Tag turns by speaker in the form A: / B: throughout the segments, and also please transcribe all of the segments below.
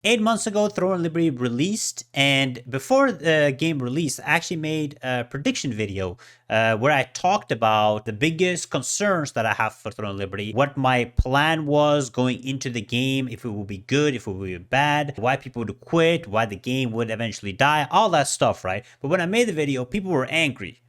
A: 8 months ago, Throne of Liberty released, and before the game released, I actually made a prediction video where I talked about the biggest concerns that I have for Throne of Liberty, what my plan was going into the game, if it would be good, if it would be bad, why people would quit, why the game would eventually die, all that stuff, right? But when I made the video, people were angry.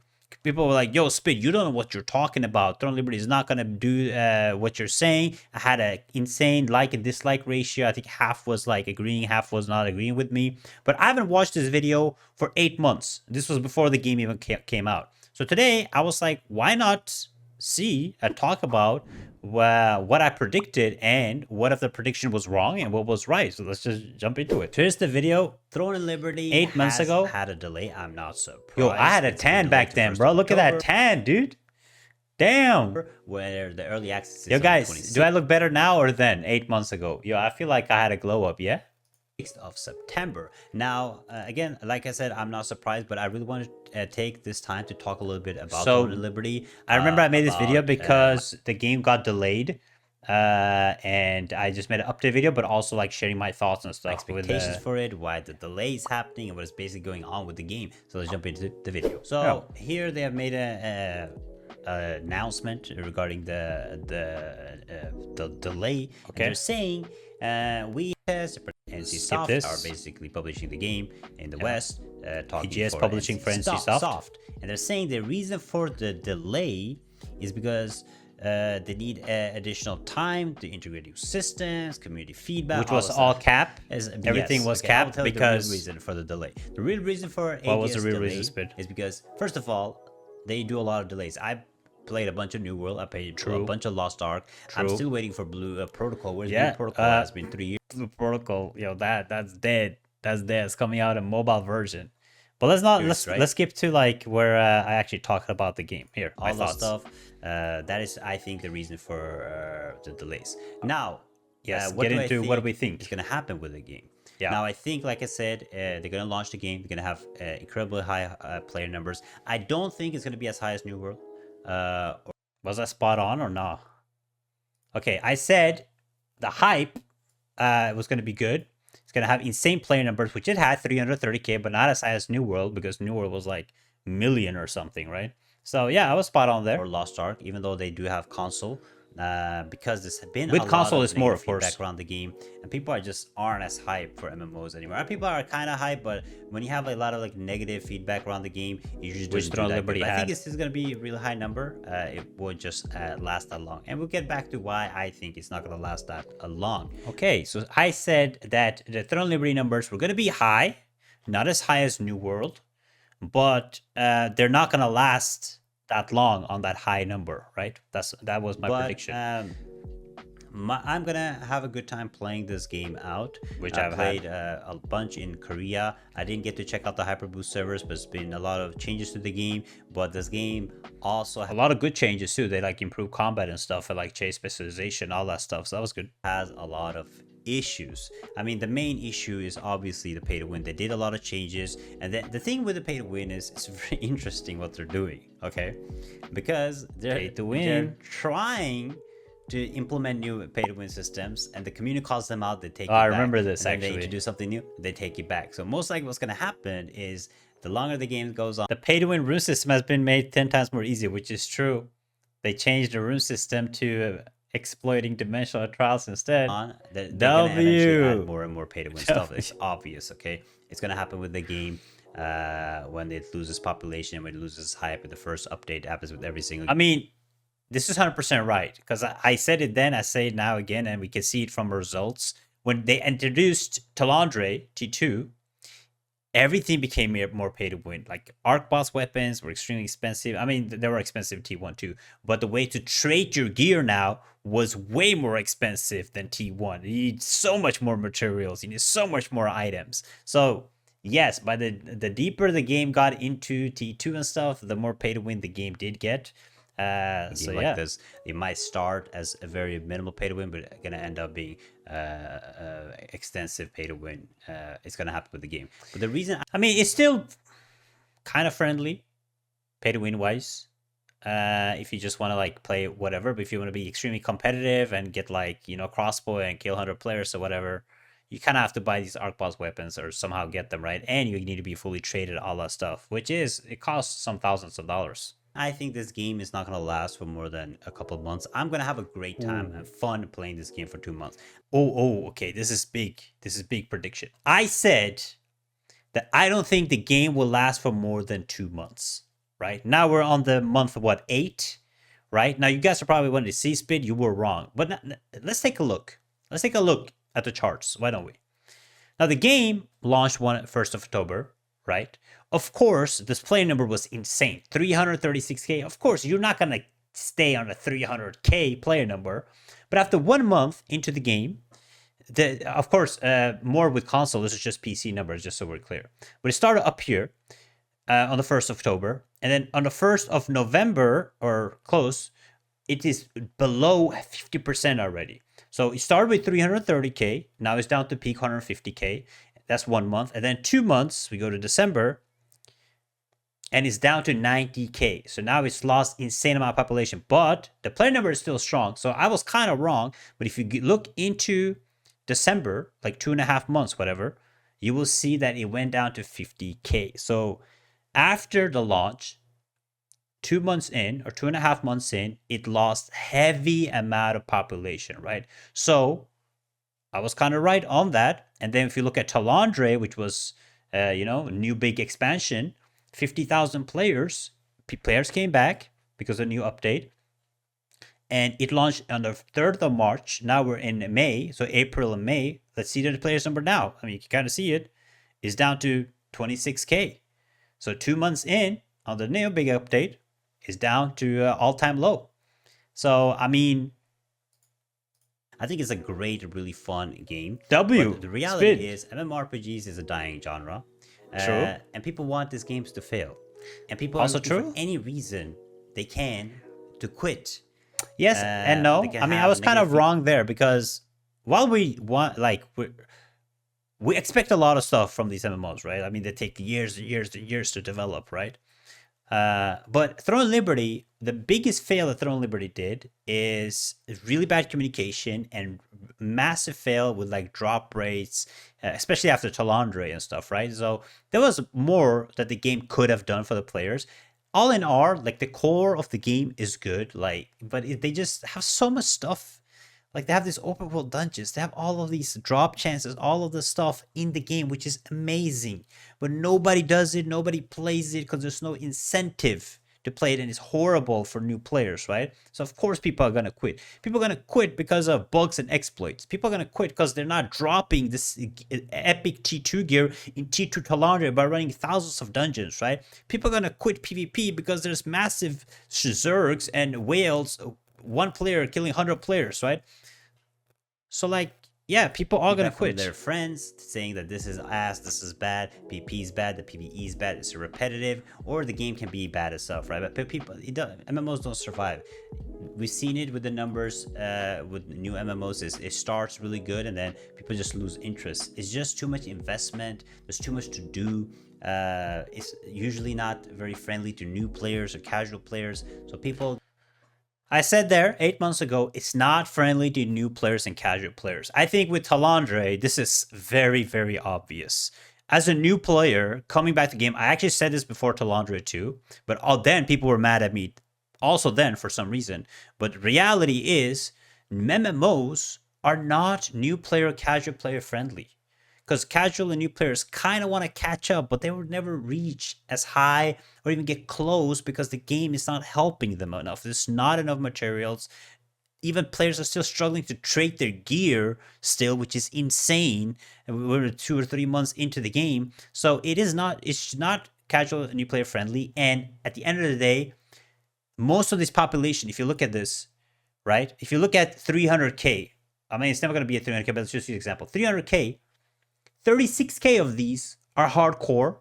A: People were like, yo, Spit, you don't know what you're talking about. Throne Liberty is not going to do what you're saying. I had an insane like and dislike ratio. I think half was like agreeing, half was not agreeing with me. But I haven't watched this video for 8 months. This was before the game even came out. So today I was like, why not see and talk about what I predicted and what if the prediction was wrong and what was right. So let's just jump into it. Here's the video.
B: Throne of Liberty
A: 8 months ago
B: had a delay. I'm not surprised.
A: Yo, I had a tan back then, bro. Look at that tan, dude. Damn.
B: Where the early access is
A: Yo, guys, do I look better now or then 8 months ago? Yo, I feel like I had a glow up, yeah?
B: 6th of September. Now, again, like I said, I'm not surprised, but I really want to take this time to talk a little bit about Throne of Liberty.
A: I remember I made this video because the game got delayed. And I just made an update video, but also like sharing my thoughts and stuff.
B: Expectations for it, why the delay is happening, and what is basically going on with the game. So let's jump into the video. So here they have made a announcement regarding the delay. Okay, they're saying we as NC Soft are basically publishing the game in the West.
A: PGS publishing for NC Soft,
B: and they're saying the reason for the delay is because they need additional time to integrate new systems, community feedback,
A: which was all cap. Everything was capped because
B: the real reason for the delay. The real reason for
A: what was the real reason?
B: Is because first of all, they do a lot of delays. I played a bunch of New World. I played a bunch of Lost Ark. I'm still waiting for Blue Protocol. Where's Blue Protocol? It's been 3 years.
A: Blue Protocol, yo, that's dead. That's dead. It's coming out in mobile version. But let's skip to like where I actually talked about the game here.
B: All the stuff. That is, I think, the reason for the delays. Now,
A: what do we think
B: is going to happen with the game?
A: Yeah.
B: Now, I think, like I said, they're going to launch the game. They're going to have incredibly high player numbers. I don't think it's going to be as high as New World.
A: Was that spot on or not? Okay, I said the hype was going to be good. It's going to have insane player numbers, which it had 330k, but not as high as New World because New World was like million or something, right? So yeah, I was spot on there.
B: Or Lost Ark, even though they do have console, because there's been
A: with
B: a
A: console
B: lot
A: is more, of course,
B: feedback around the game, and people aren't as hyped for MMOs anymore. People are kind of hyped, but when you have a lot of like negative feedback around the game, you just
A: which Throne of Liberty
B: I think this is gonna be a really high number. It won't just last that long, and we'll get back to why I think it's not gonna last that long.
A: Okay, so I said that the Throne of Liberty numbers were gonna be high, not as high as New World, but they're not gonna last that long on that high number, right? That was my prediction.
B: I'm gonna have a good time playing this game out, which I've played a bunch in Korea. I didn't get to check out the Hyperboost servers, but there's been a lot of changes to the game. But this game also
A: a lot of good changes too. They like improve combat and stuff, and like chase specialization, all that stuff. So that was good.
B: Has a lot of issues. I mean, the main issue is obviously the pay to win. They did a lot of changes, and the thing with the pay to win is it's very interesting what they're doing. Okay, because they're trying to implement new pay to win systems, and the community calls them out. They take.
A: I remember this actually.
B: They introduce something new. They take it back. So most likely, what's going to happen is the longer the game goes on,
A: the pay to win rune system has been made 10 times more easy, which is true. They changed the rune system to exploiting dimensional trials instead.
B: They're gonna eventually add more and more pay to win stuff. It's obvious. Okay, it's gonna happen with the game when it loses population, when it loses hype. The first update happens with every single.
A: I mean, this is 100% right because I said it then, I say it now again, and we can see it from results. When they introduced Talandre T2, everything became more pay to win. Like arc boss weapons were extremely expensive. I mean, they were expensive T1 too, but the way to trade your gear now was way more expensive than T1. You need so much more materials. You need so much more items. So yes, by the deeper the game got into T2 and stuff, the more pay to win the game did get. So like
B: this, it might start as a very minimal pay to win, but gonna end up being extensive pay to win. It's gonna happen with the game. But the reason,
A: I mean, it's still kind of friendly, pay to win wise. If you just want to like play whatever, but if you want to be extremely competitive and get like crossbow and kill 100 players or whatever, you kind of have to buy these arc boss weapons or somehow get them, right? And you need to be fully traded, all that stuff, which is, it costs some thousands of dollars.
B: I think this game is not going to last for more than a couple of months. I'm going to have a great time and fun playing this game for 2 months.
A: Okay, this is big. This is big prediction. I said that I don't think the game will last for more than 2 months, right? Now we're on the month, what, 8, right? Now you guys are probably wanting to see speed. You were wrong. But let's take a look. Let's take a look at the charts. Why don't we? Now the game launched 1st of October, right? Of course, this player number was insane. 336K. Of course, you're not going to stay on a 300K player number. But after 1 month into the game, of course, more with console, this is just PC numbers, just so we're clear. But it started up here on the 1st of October. And then on the 1st of November, or close, it is below 50% already. So it started with 330K. Now it's down to peak 150K. That's 1 month. And then 2 months, we go to December, and it's down to 90K. So now it's lost insane amount of population. But the player number is still strong. So I was kind of wrong. But if you look into December, like 2.5 months, whatever, you will see that it went down to 50K. So after the launch, 2 months in, or 2.5 months in, it lost heavy amount of population, right? So I was kind of right on that. And then if you look at Talandre, which was, new big expansion, 50,000 players came back because of a new update. And it launched on the 3rd of March. Now we're in May, so April and May. Let's see the players number now. I mean, you can kind of see it. It's down to 26K. So 2 months in, on the new big update, is down to all-time low. So, I mean,
B: I think it's a great, really fun game.
A: But
B: the reality is, MMORPGs is a dying genre.
A: True.
B: And people want these games to fail. And people
A: Also
B: are looking
A: true.
B: for any reason they can to quit.
A: Yes and no. I mean, I was kind of wrong there, because while we want, like, we expect a lot of stuff from these MMOs, right? I mean, they take years and years and years to develop, right? But Throne Liberty, the biggest fail that Throne Liberty did is really bad communication and massive fail with like drop rates, especially after Talandre and stuff, right? So there was more that the game could have done for the players. All in all, like, the core of the game is good, like, but they just have so much stuff. Like, they have these open world dungeons, they have all of these drop chances, all of the stuff in the game, which is amazing. But nobody does it, nobody plays it, because there's no incentive to play it, and it's horrible for new players, right? So of course people are gonna quit. People are gonna quit because of bugs and exploits. People are gonna quit because they're not dropping this epic T2 gear in T2 Talandre by running thousands of dungeons, right? People are gonna quit PvP because there's massive zergs and whales, one player killing 100 players, right? So, like, yeah, people are gonna quit.
B: Their friends saying that this is ass, this is bad, PvP is bad, the PvE is bad, it's repetitive, or the game can be bad itself, right? But people, MMOs don't survive. We've seen it with the numbers with new MMOs. It starts really good, and then people just lose interest. It's just too much investment. There's too much to do. It's usually not very friendly to new players or casual players. So people.
A: I said there 8 months ago, it's not friendly to new players and casual players. I think with Talandre, this is very, very obvious. As a new player coming back to the game, I actually said this before Talandre too, but then people were mad at me also then for some reason. But reality is, MMOs are not new player, casual player friendly. Because casual and new players kind of want to catch up, but they would never reach as high or even get close because the game is not helping them enough. There's not enough materials. Even players are still struggling to trade their gear still, which is insane. And we're 2 or 3 months into the game. So it's not casual and new player friendly. And at the end of the day, most of this population, if you look at this, right? If you look at 300K, I mean, it's never going to be a 300K, but let's just use an example. 300K, 36K of these are hardcore.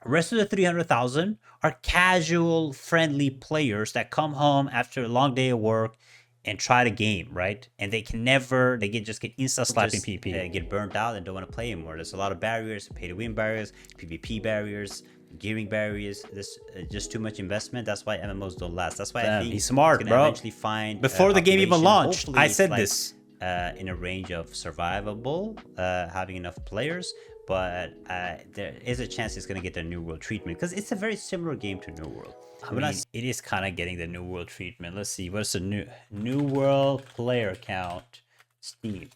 A: The rest of the 300,000 are casual, friendly players that come home after a long day of work and try the game, right? And they just get insta-slapped in PvP.
B: Get burnt out and don't want to play anymore. There's a lot of barriers, pay-to-win barriers, PvP barriers, gearing barriers. There's just too much investment. That's why MMOs don't last. That's why I think
A: he's smart, bro.
B: Eventually find
A: before the game even launched, I said this.
B: in a range of survivable, having enough players, but there is a chance it's going to get the New World treatment because it's a very similar game to New World.
A: I mean, it is kind of getting the New World treatment. Let's see, what's the New World player count? Steam.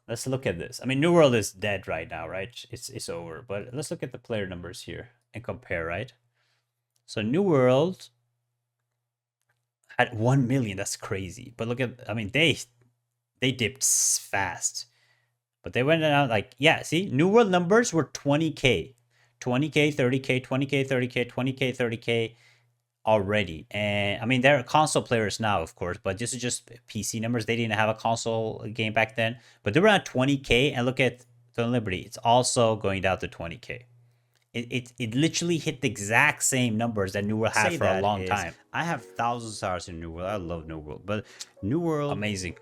A: Let's look at this. I mean, New World is dead right now, right? It's over. But let's look at the player numbers here and compare, right? So New World had 1 million. That's crazy. But look at, I mean, they dipped fast. But they went out like, yeah, see, New World numbers were 20K. 20K, 30K, 20K, 30K, 20K, 30K already. And I mean, they're console players now, of course, but this is just PC numbers. They didn't have a console game back then, but they were at 20K. And look at Throne Liberty, it's also going down to 20K. It literally hit the exact same numbers that New World had for a long time.
B: I have thousands of hours in New World. I love New World, but New World
A: amazing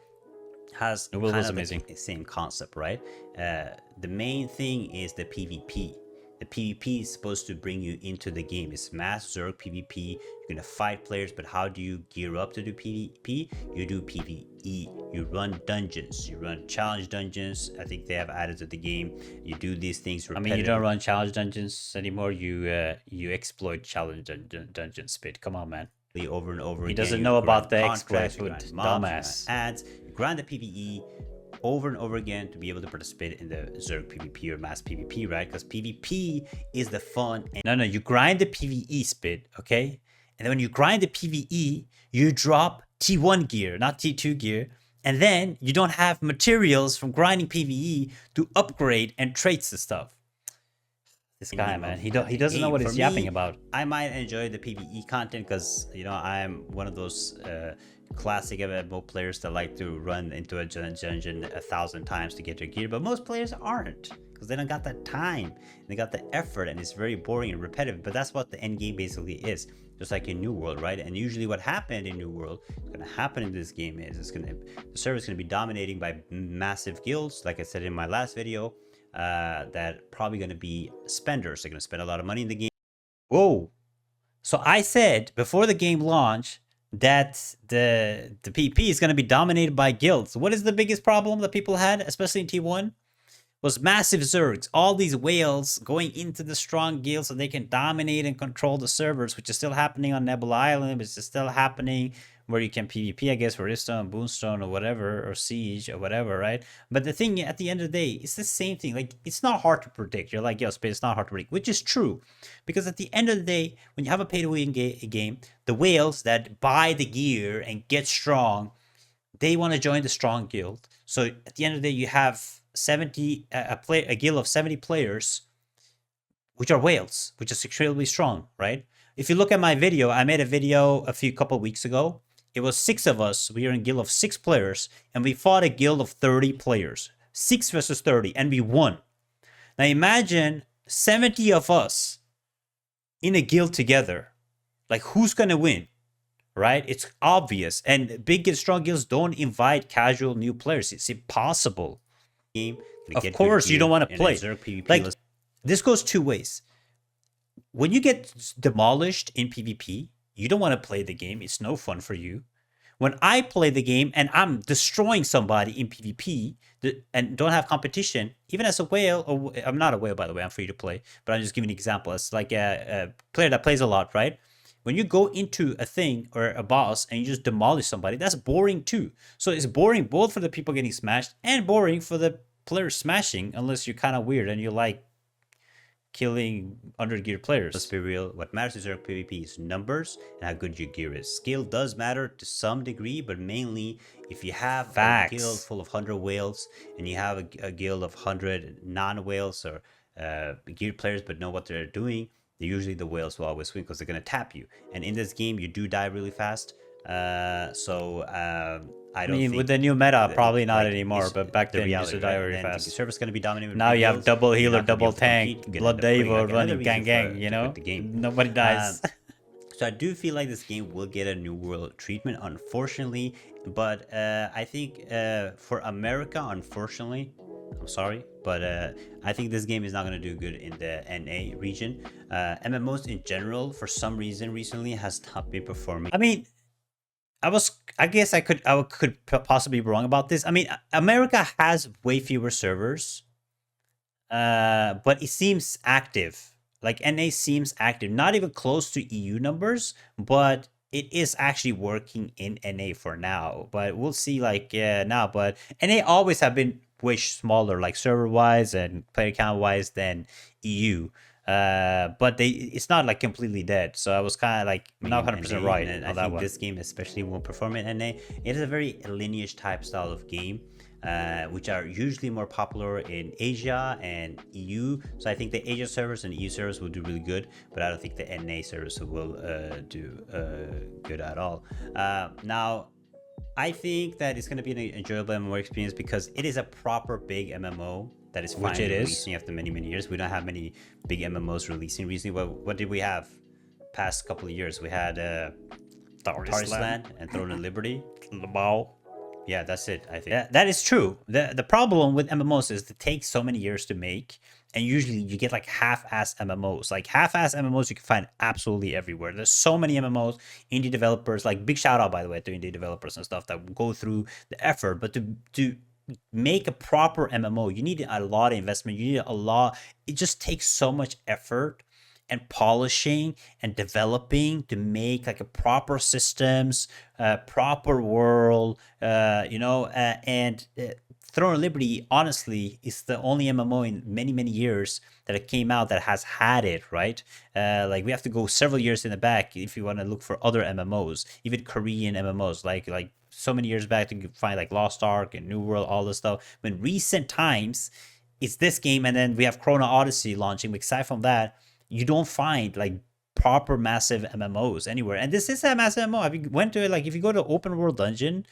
B: has
A: New World
B: kind
A: was
B: of
A: amazing.
B: the same concept, right? The main thing is the PvP. The PvP is supposed to bring you into the game. It's mass zerg PvP. You're gonna fight players, but how do you gear up to do PvP? You do PvE. You run dungeons. You run challenge dungeons. I think they have added to the game. You do these things.
A: I mean, you don't run challenge dungeons anymore. You exploit challenge dungeon spit. Come on, man.
B: Over and over
A: He
B: again.
A: doesn't know about the exploits with dumbass
B: ads. You grind the PvE over and over again to be able to participate in the zerg PvP or mass PvP, right? Because PvP is the fun.
A: No, you grind the PvE spit, okay? And then when you grind the PvE, you drop T1 gear, not T2 gear. And then you don't have materials from grinding PvE to upgrade and traits and stuff. This guy, man, he doesn't know what he's yapping about.
B: I might enjoy the PvE content because, you know, I'm one of those classic MMO players that like to run into a dungeon 1,000 times to get their gear, but most players aren't because they don't got that time, they got the effort, and it's very boring and repetitive. But that's what the end game basically is, just like in New World, right? And usually what happened in New World is going to happen in this game is the server is going to be dominating by massive guilds, like I said in my last video. That probably going to be spenders. They're going to spend a lot of money in the game.
A: Whoa. So I said before the game launch that the PvP is going to be dominated by guilds. What is the biggest problem that people had, especially in T1? Was massive zergs. All these whales going into the strong guilds so they can dominate and control the servers, which is still happening on Nebula Island, which is still happening where you can PvP, I guess, for Riftstone, Boonstone, or whatever, or Siege, or whatever, right? But the thing, at the end of the day, it's the same thing. Like, it's not hard to predict. You're like, yo, Space, it's not hard to predict, which is true. Because at the end of the day, when you have a pay-to-win game, the whales that buy the gear and get strong, they want to join the strong guild. So at the end of the day, you have a guild of 70 players, which are whales, which is extremely strong, right? If you look at my video, I made a video a couple weeks ago. It was 6 of us. We were in a guild of 6 players, and we fought a guild of 30 players. 6 versus 30, and we won. Now imagine 70 of us in a guild together. Like, who's going to win? Right? It's obvious. And big and strong guilds don't invite casual new players. It's impossible. Of course, you don't want to play. Like, this goes 2 ways. When you get demolished in PvP, you don't want to play the game. It's no fun for you. When I play the game and I'm destroying somebody in PvP and don't have competition, even as a whale, or I'm not a whale, by the way, I'm free to play, but I'm just giving an example. It's like a player that plays a lot, right? When you go into a thing or a boss and you just demolish somebody, that's boring too. So it's boring both for the people getting smashed and boring for the players smashing, unless you're kind of weird and you like killing under-geared players.
B: Let's be real. What matters is zerg PvP is numbers and how good your gear is. Skill does matter to some degree, but mainly if you have a guild full of 100 whales and you have a guild of 100 non-whales or geared players but know what they're doing, usually the whales will always win because they're going to tap you. And in this game, you do die really fast. I mean,
A: with the new meta, probably not anymore, but back then you used to die very fast.
B: The server's going to be dominated.
A: Now you have double healer, double tank, blood Devo running gang, you know? Nobody dies.
B: So I do feel like this game will get a New World treatment, unfortunately. But I think for America, unfortunately, I'm sorry, but I think this game is not going to do good in the NA region. MMOs in general, for some reason recently, has not been performing.
A: I mean, I guess I could possibly be wrong about this. I mean, America has way fewer servers, but it seems active. Like NA seems active, not even close to EU numbers, but it is actually working in NA for now. But we'll see, like, yeah, now. But NA always have been way smaller, like server wise and player count wise, than EU. But it's not like completely dead. So I was kind of like not
B: in
A: 100%
B: NA,
A: right
B: and I
A: on that
B: think
A: one.
B: this game especially won't perform in NA. It is a very lineage type style of game, which are usually more popular in Asia and EU. So I think the Asia servers and EU servers will do really good, but I don't think the NA servers will do good at all. Now, I think that it's going to be an enjoyable MMO experience because it is a proper big MMO that is
A: Which it
B: finally
A: is.
B: releasing after many, many years. We don't have many big MMOs releasing recently. What did we have past couple of years? We had Tarisland and Throne of Liberty. Yeah, that's it, I think.
A: Yeah, that is true. The problem with MMOs is it takes so many years to make, and usually you get like half-ass MMOs. Like half-ass MMOs you can find absolutely everywhere. There's so many MMOs, indie developers, like big shout out by the way to indie developers and stuff that go through the effort, but to make a proper MMO, you need a lot of investment. You need a lot. It just takes so much effort and polishing and developing to make like a proper systems, proper world, and Throne of Liberty, honestly, is the only MMO in many, many years that it came out that has had it, right? Like we have to go several years in the back if you want to look for other MMOs, even Korean MMOs, like so many years back to find like Lost Ark and New World, all this stuff. When recent times, it's this game, and then we have Chrono Odyssey launching. Aside from that, you don't find like proper massive MMOs anywhere. And this is a massive MMO. If you went to it, like if you go to open world dungeon,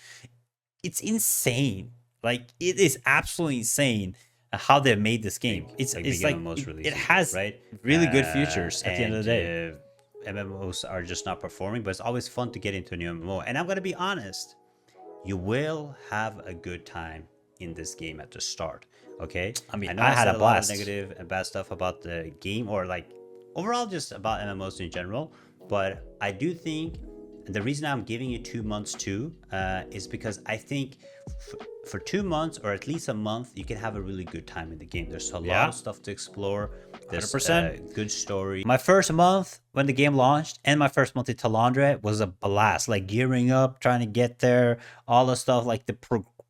A: it's insane. Like it is absolutely insane how they made this game. It's
B: big
A: like
B: MMOs
A: it
B: releasing,
A: has
B: right?
A: really good features at the end of the day.
B: MMOs are just not performing, but it's always fun to get into a new MMO. And I'm gonna be honest, you will have a good time in this game at the start. Okay,
A: I mean,
B: I know
A: I
B: I
A: had
B: said
A: a
B: a lot of
A: blast.
B: negative and bad stuff about the game, or like overall just about MMOs in general, but I do think the reason I'm giving you 2 months too is because I think for 2 months or at least a month you can have a really good time in the game. There's a lot
A: Yeah,
B: of stuff to explore. There's
A: 100%.
B: good story.
A: My first month when the game launched and my first month in Talandre was a blast. Like gearing up, trying to get there, all the stuff, like the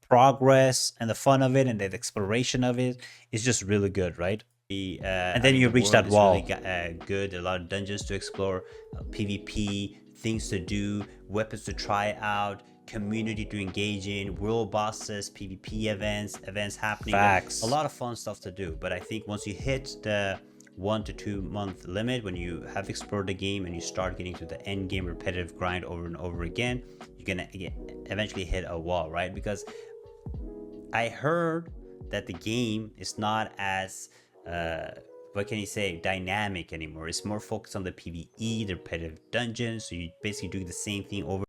A: progress and the fun of it and the exploration of it is just really good, right? And
B: I
A: then
B: mean,
A: you
B: the
A: reach
B: world
A: that
B: is really
A: wall.
B: good. A lot of dungeons to explore, PvP, things to do, weapons to try out, community to engage in, world bosses, PvP events happening.
A: Facts.
B: A lot of fun stuff to do. But I think once you hit the 1 to 2 month limit, when you have explored the game and you start getting to the end game repetitive grind over and over again, you're gonna eventually hit a wall, right? Because I heard that the game is not as what can you say, dynamic anymore. It's more focused on the PvE, the repetitive dungeons. So you basically do the same thing over.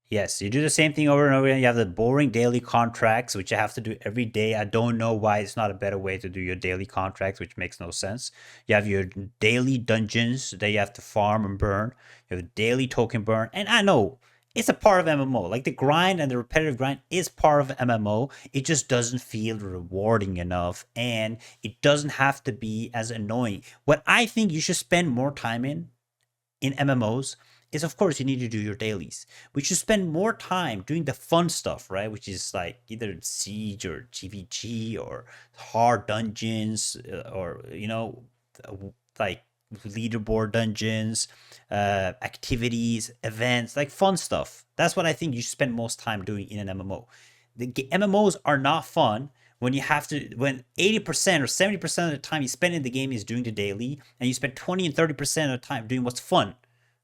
A: Yes, you do the same thing over and over again. You have the boring daily contracts, which you have to do every day. I don't know why it's not a better way to do your daily contracts, which makes no sense. You have your daily dungeons that you have to farm and burn. You have a daily token burn. And I know it's a part of MMO. Like the grind and the repetitive grind is part of MMO. It just doesn't feel rewarding enough and it doesn't have to be as annoying. What I think you should spend more time in MMOs is of course you need to do your dailies. We should spend more time doing the fun stuff, right? Which is like either siege or GVG or hard dungeons or like leaderboard dungeons, activities, events, like fun stuff. That's what I think you should spend most time doing in an MMO. The MMOs are not fun when you have to when 80% or 70% of the time you spend in the game is doing the daily and you spend 20 and 30% of the time doing what's fun,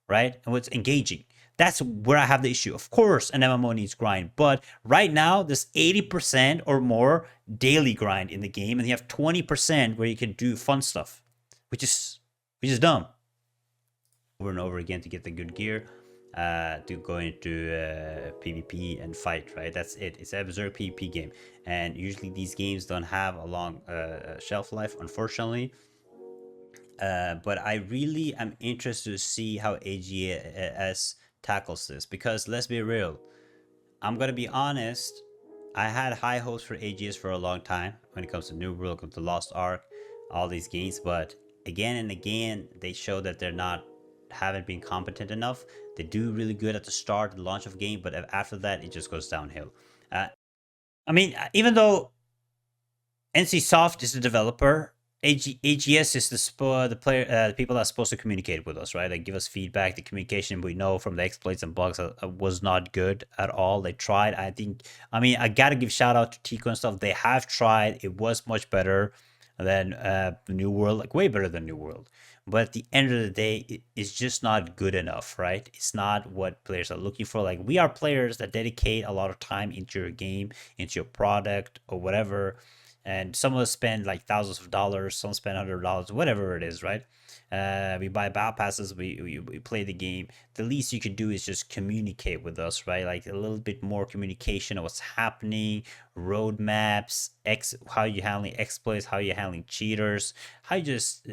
A: right? And what's engaging. That's where I have the issue. Of course, an MMO needs grind, but right now there's 80% or more daily grind in the game, and you have 20% where you can do fun stuff, which is dumb.
B: Over and over again to get the good gear, to go into PvP and fight, right? That's it. It's a zerg PvP game, and usually these games don't have a long shelf life, unfortunately. But I really am interested to see how AGS tackles this, because let's be real, I'm gonna be honest, I had high hopes for AGS for a long time when it comes to New World, comes to Lost Ark, all these games, but again and again they show that they're not, haven't been competent enough. They do really good at the start, the launch of game, but after that it just goes downhill. I mean, even though NCSoft is the developer, AGS is the player, the people that's supposed to communicate with us, right? They give us feedback. The communication we know from the exploits and bugs was not good at all. They tried. I mean, I gotta give shout out to Tico and stuff. They have tried. It was much better than New World, like way better than New World. But at the end of the day, it's just not good enough, right? It's not what players are looking for. Like, we are players that dedicate a lot of time into your game, into your product, or whatever, and some of us spend like thousands of dollars, some spend $100, whatever it is, right? We buy battle passes, we play the game. The least you can do is just communicate with us, right? Like a little bit more communication of what's happening, roadmaps, how you handling exploits, how you handling cheaters, how you just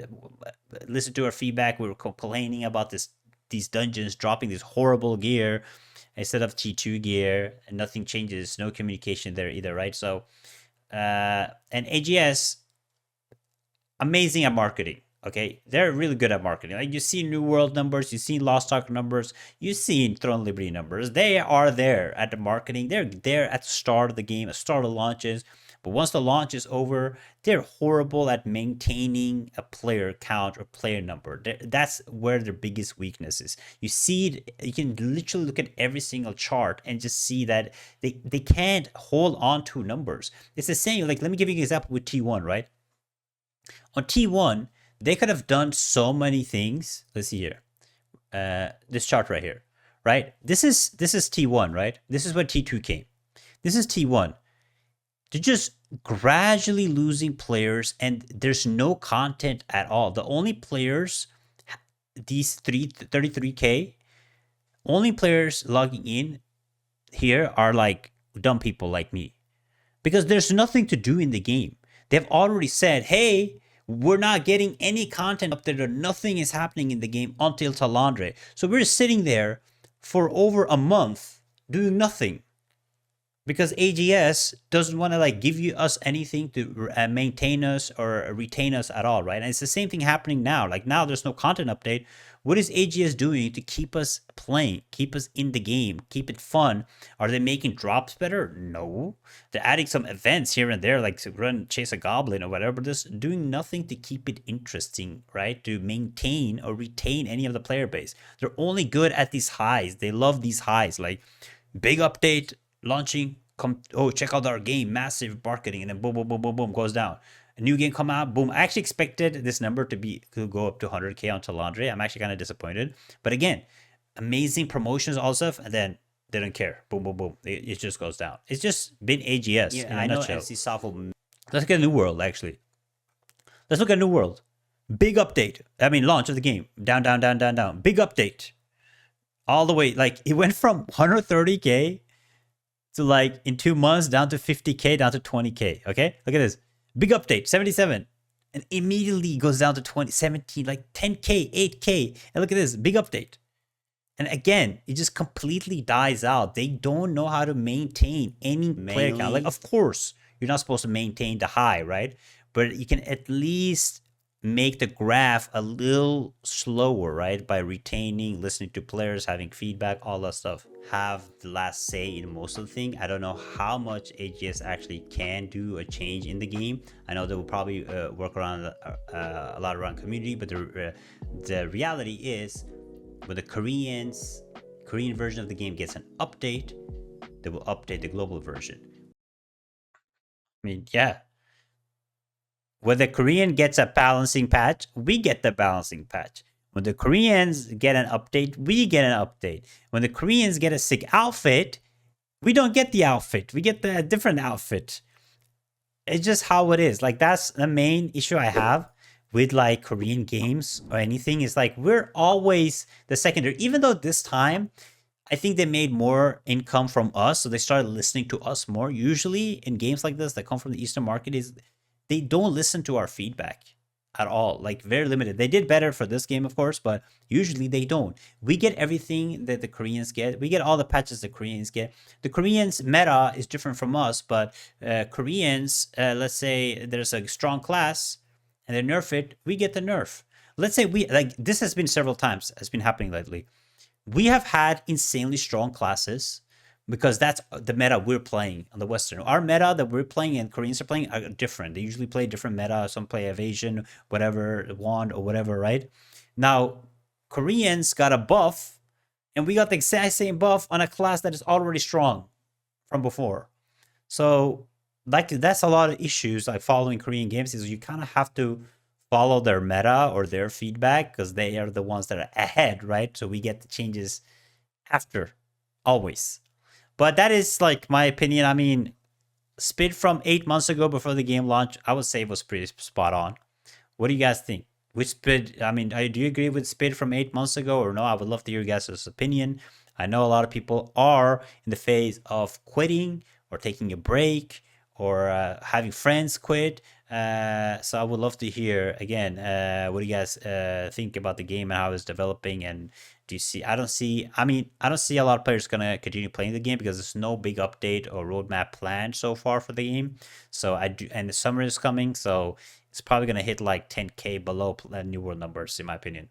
B: listen to our feedback. We were complaining about these dungeons dropping this horrible gear instead of T2 gear, and nothing changes, no communication there either, right? So and AGS, amazing at marketing. Okay, they're really good at marketing. Like, you see New World numbers, you see Lost Ark numbers, you see Throne Liberty numbers. They are there at the marketing. They're there at the start of the game, at the start of launches. But once the launch is over, they're horrible at maintaining a player count or player number. That's where their biggest weakness is. You see it, you can literally look at every single chart and just see that they can't hold on to numbers. It's the same. Like, let me give you an example with T1, right? On T1, they could have done so many things. Let's see here. This chart right here, right? This is T1, right? This is when T2 came. This is T1. They're just gradually losing players, and there's no content at all. The only players, these 33K, only players logging in here are like dumb people like me, because there's nothing to do in the game. They've already said, hey, we're not getting any content up there. Nothing is happening in the game until Talandre. So we're sitting there for over a month doing nothing, because AGS doesn't want to like give us anything to maintain us or retain us at all, right? And it's the same thing happening now. Like, now there's no content update. What is AGS doing to keep us playing, keep us in the game, keep it fun? Are they making drops better? No. They're adding some events here and there, like to run chase a goblin or whatever, but just doing nothing to keep it interesting, right? To maintain or retain any of the player base. They're only good at these highs. They love these highs, like big update, launching, check out our game, massive marketing, and then boom, boom, boom, boom, boom, goes down. A new game come out, boom. I actually expected this number to go up to 100K on Talandre. I'm actually kind of disappointed, but again, amazing promotions, all stuff, and then they don't care. Boom, boom, boom. It just goes down. It's just been AGS. Yeah, I know NCSoft will. Let's look at New World. Actually, let's look at New World. Big update. I mean, launch of the game. Down, down, down, down, down. Big update. All the way, like, it went from 130K to, like, in 2 months down to 50K, down to 20K. Okay, look at this. Big update, 77, and immediately goes down to 20, 17, like 10K, 8K. And look at this, big update. And again, it just completely dies out. They don't know how to maintain any player count. Like, of course, you're not supposed to maintain the high, right? But you can at least make the graph a little slower, right? By retaining, listening to players, having feedback, all that stuff. Have the last say in most of the thing. I don't know how much AGS actually can do a change in the game. I know they will probably work around a lot around community, but the reality is, when the Korean version of the game gets an update, they will update the global version. I mean, yeah. When the Korean gets a balancing patch, we get the balancing patch. When the Koreans get an update, we get an update. When the Koreans get a sick outfit, we don't get the outfit. We get the different outfit. It's just how it is. Like, that's the main issue I have with, like, Korean games or anything. Is like, we're always the secondary. Even though this time, I think they made more income from us, so they started listening to us more. Usually in games like this that come from the Eastern market, is they don't listen to our feedback.
A: at all, like very limited. They did better for this game, of course, but usually they don't. We get everything that the Koreans get. We get all the patches the Koreans get. The Koreans meta is different from us, but Koreans, let's say there's a strong class and they nerf it, we get the nerf. Let's say we, like, this has been several times, has been happening lately. We have had insanely strong classes because that's the meta we're playing on the Western. Our meta that we're playing and Koreans are playing are different. They usually play different meta. Some play evasion, whatever, wand or whatever, right? Now, Koreans got a buff, and we got the exact same buff on a class that is already strong from before. So, like, that's a lot of issues. Like following Korean games is you kind of have to follow their meta or their feedback because they are the ones that are ahead, right? So we get the changes after, always. But that is like my opinion. I mean, Spit from 8 months ago before the game launch, I would say it was pretty spot on. What do you guys think? Which Spit? I mean, do you agree with Spit from 8 months ago or no? I would love to hear your guys' opinion. I know a lot of people are in the phase of quitting or taking a break or having friends quit. So I would love to hear again. What do you guys think about the game and how it's developing? And do you see? I don't see. I mean, I don't see a lot of players gonna continue playing the game because there's no big update or roadmap planned so far for the game. So I do, and the summer is coming, so it's probably gonna hit like 10K below New World numbers, in my opinion.